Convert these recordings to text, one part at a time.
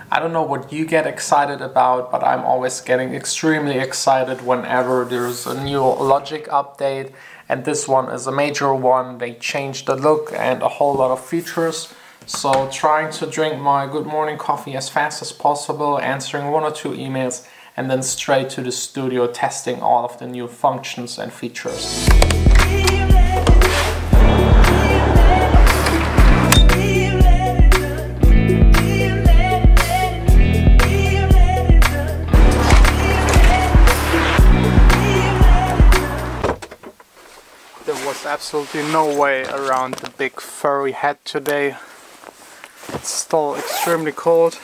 I don't know what you get excited about, but I'm always getting extremely excited whenever there's a new Logic update, and this one is a major one. They changed the look and a whole lot of features. So trying to drink my good morning coffee as fast as possible, answering 1 or 2 emails, and then straight to the studio testing all of the new functions and features. There was absolutely no way around the big furry head today. It's still extremely cold,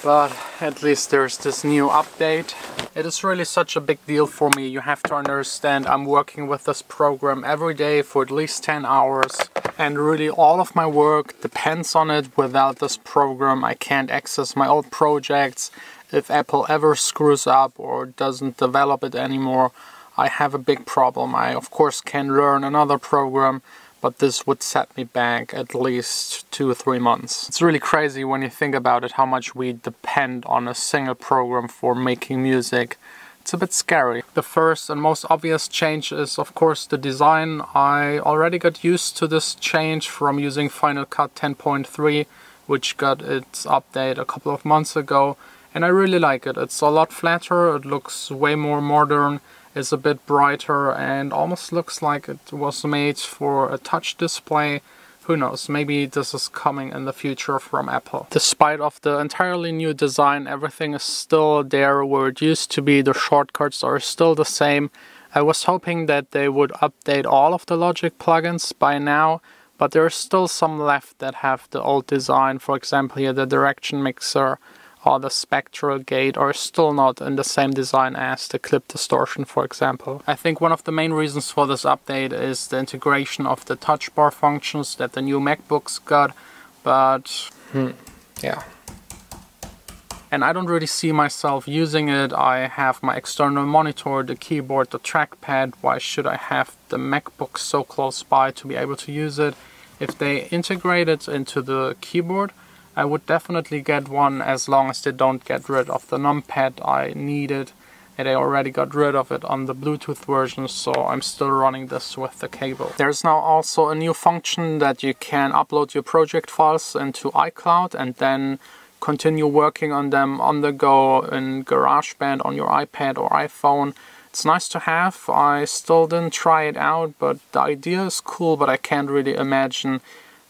but at least there's this new update. It is really such a big deal for me. You have to understand, I'm working with this program every day for at least 10 hours, and really all of my work depends on it. Without this program I can't access my old projects. If Apple ever screws up or doesn't develop it anymore, I have a big problem. I of course can learn another program, but this would set me back at least 2 or 3 months. It's really crazy when you think about it, how much we depend on a single program for making music. It's a bit scary. The first and most obvious change is of course the design. I already got used to this change from using Final Cut 10.3, which got its update a couple of months ago, and I really like it. It's a lot flatter, it looks way more modern, is a bit brighter, and almost looks like it was made for a touch display. Who knows, maybe this is coming in the future from Apple. Despite of the entirely new design, everything is still there where it used to be. The shortcuts are still the same. I was hoping that they would update all of the Logic plugins by now, but there are still some left that have the old design. For example, here the direction mixer or the spectral gate are still not in the same design as the clip distortion, for example. I think one of the main reasons for this update is the integration of the touch bar functions that the new MacBooks got, but yeah. And I don't really see myself using it. I have my external monitor, the keyboard, the trackpad. Why should I have the MacBook so close by to be able to use it? If they integrate it into the keyboard, I would definitely get one, as long as they don't get rid of the numpad I needed. And they already got rid of it on the Bluetooth version, so I'm still running this with the cable. There's now also a new function that you can upload your project files into iCloud and then continue working on them on the go in GarageBand on your iPad or iPhone. It's nice to have. I still didn't try it out, but the idea is cool, but I can't really imagine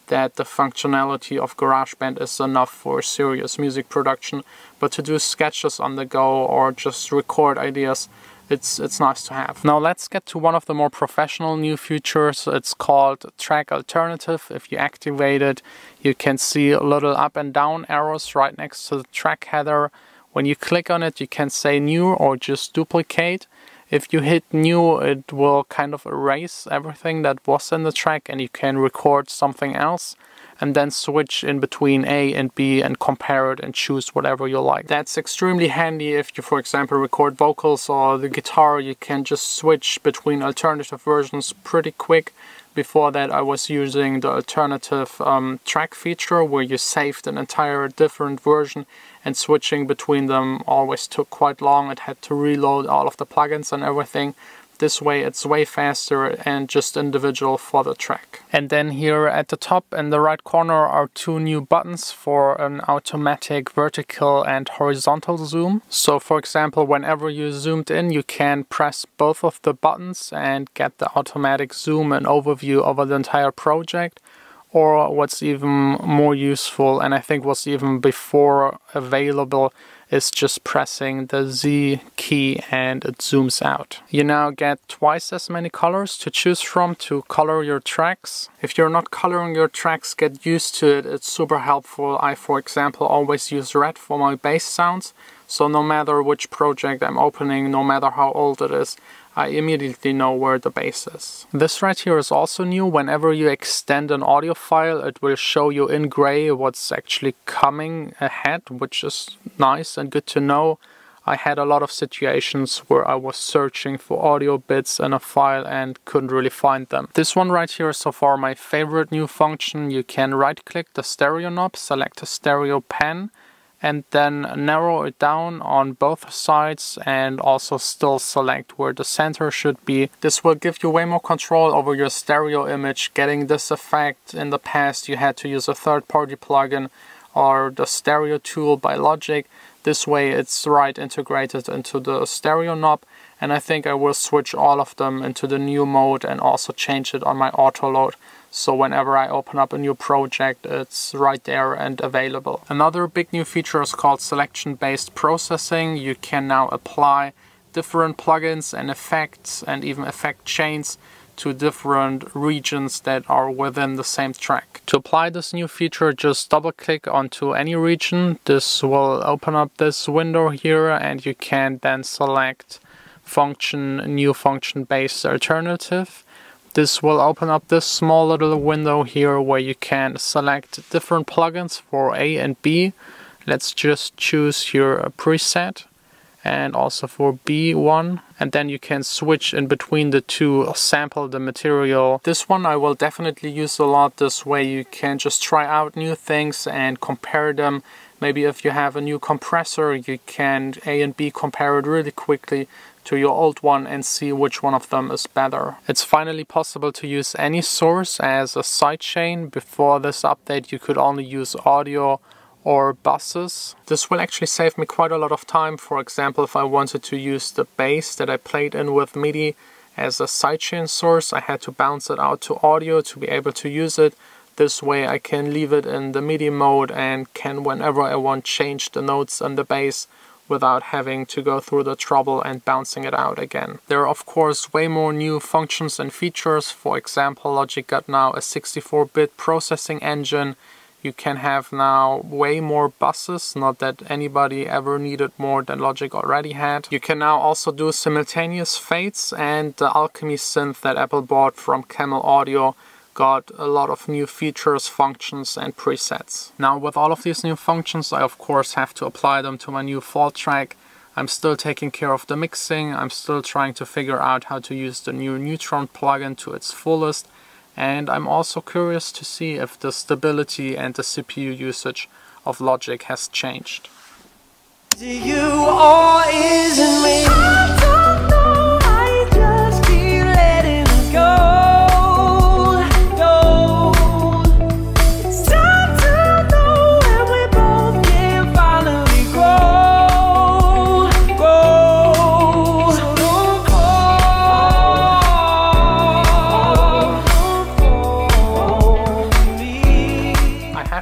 that the functionality of GarageBand is enough for serious music production, but to do sketches on the go or just record ideas, it's nice to have. Now let's get to one of the more professional new features. It's called Track Alternative. If you activate it, you can see little up and down arrows right next to the track header. When you click on it, you can say new or just duplicate. If you hit new, it will kind of erase everything that was in the track, and you can record something else and then switch in between A and B and compare it and choose whatever you like. That's extremely handy if you, for example, record vocals or the guitar. You can just switch between alternative versions pretty quick. Before that I was using the alternative track feature where you saved an entire different version, and switching between them always took quite long. It had to reload all of the plugins and everything. This way it's way faster and just individual for the track. And then here at the top in the right corner are 2 new buttons for an automatic vertical and horizontal zoom. So for example, whenever you zoomed in, you can press both of the buttons and get the automatic zoom and overview over the entire project. Or what's even more useful, and I think was even before available, is just pressing the Z key and it zooms out. You now get twice as many colors to choose from to color your tracks. If you're not coloring your tracks, get used to it. It's super helpful. I, for example, always use red for my bass sounds. So no matter which project I'm opening, no matter how old it is, I immediately know where the bass is. This right here is also new. Whenever you extend an audio file, it will show you in gray what's actually coming ahead, which is nice and good to know. I had a lot of situations where I was searching for audio bits in a file and couldn't really find them. This one right here is so far my favorite new function. You can right click the stereo knob, select a stereo pen, and then narrow it down on both sides and also still select where the center should be. This will give you way more control over your stereo image. Getting this effect in the past you had to use a third-party plugin or the stereo tool by Logic. This way it's right integrated into the stereo knob, and I think I will switch all of them into the new mode and also change it on my auto load. So whenever I open up a new project, it's right there and available. Another big new feature is called selection-based processing. You can now apply different plugins and effects and even effect chains to different regions that are within the same track. To apply this new feature, just double click onto any region. This will open up this window here, and you can then select function, new function based alternative. This will open up this small little window here where you can select different plugins for A and B. Let's just choose here a preset, and also for B1, and then you can switch in between the two, sample the material. This one I will definitely use a lot. This way you can just try out new things and compare them. Maybe if you have a new compressor, you can A and B compare it really quickly to your old one and see which one of them is better. It's finally possible to use any source as a sidechain. Before this update you could only use audio or buses. This will actually save me quite a lot of time. For example, if I wanted to use the bass that I played in with MIDI as a sidechain source, I had to bounce it out to audio to be able to use it. This way I can leave it in the MIDI mode and can, whenever I want, change the notes on the bass without having to go through the trouble and bouncing it out again. There are of course way more new functions and features. For example, Logic got now a 64-bit processing engine. You can have now way more buses, not that anybody ever needed more than Logic already had. You can now also do simultaneous fades, and the Alchemy synth that Apple bought from Camel Audio got a lot of new features, functions and presets. Now with all of these new functions, I of course have to apply them to my new fall track. I'm still taking care of the mixing, I'm still trying to figure out how to use the new Neutron plugin to its fullest. And I'm also curious to see if the stability and the CPU usage of Logic has changed. You or isn't me? I don't know, I just keep letting go. It's time to know when we both can finally grow. So don't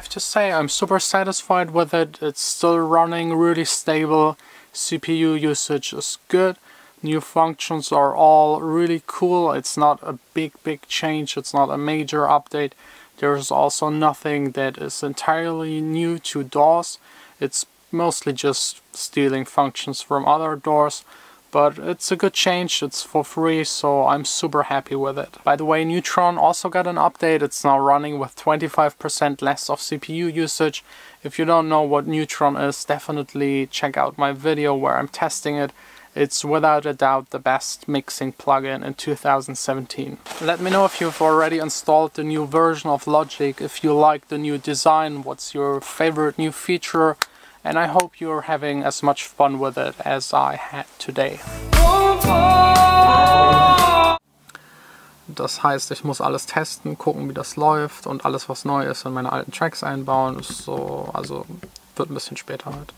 to say I'm super satisfied with it. It's still running really stable, CPU usage is good, new functions are all really cool. It's not a big change, it's not a major update. There's also nothing that is entirely new to DAWs. It's mostly just stealing functions from other DAWs. But it's a good change, it's for free, so I'm super happy with it. By the way, Neutron also got an update. It's now running with 25% less of CPU usage. If you don't know what Neutron is, definitely check out my video where I'm testing it. It's without a doubt the best mixing plugin in 2017. Let me know if you've already installed the new version of Logic, if you like the new design, what's your favorite new feature. And I hope you're having as much fun with it as I had today. Das heißt, ich muss alles testen, gucken wie das läuft und alles was neu ist in meine alten Tracks einbauen. So, also wird ein bisschen später halt.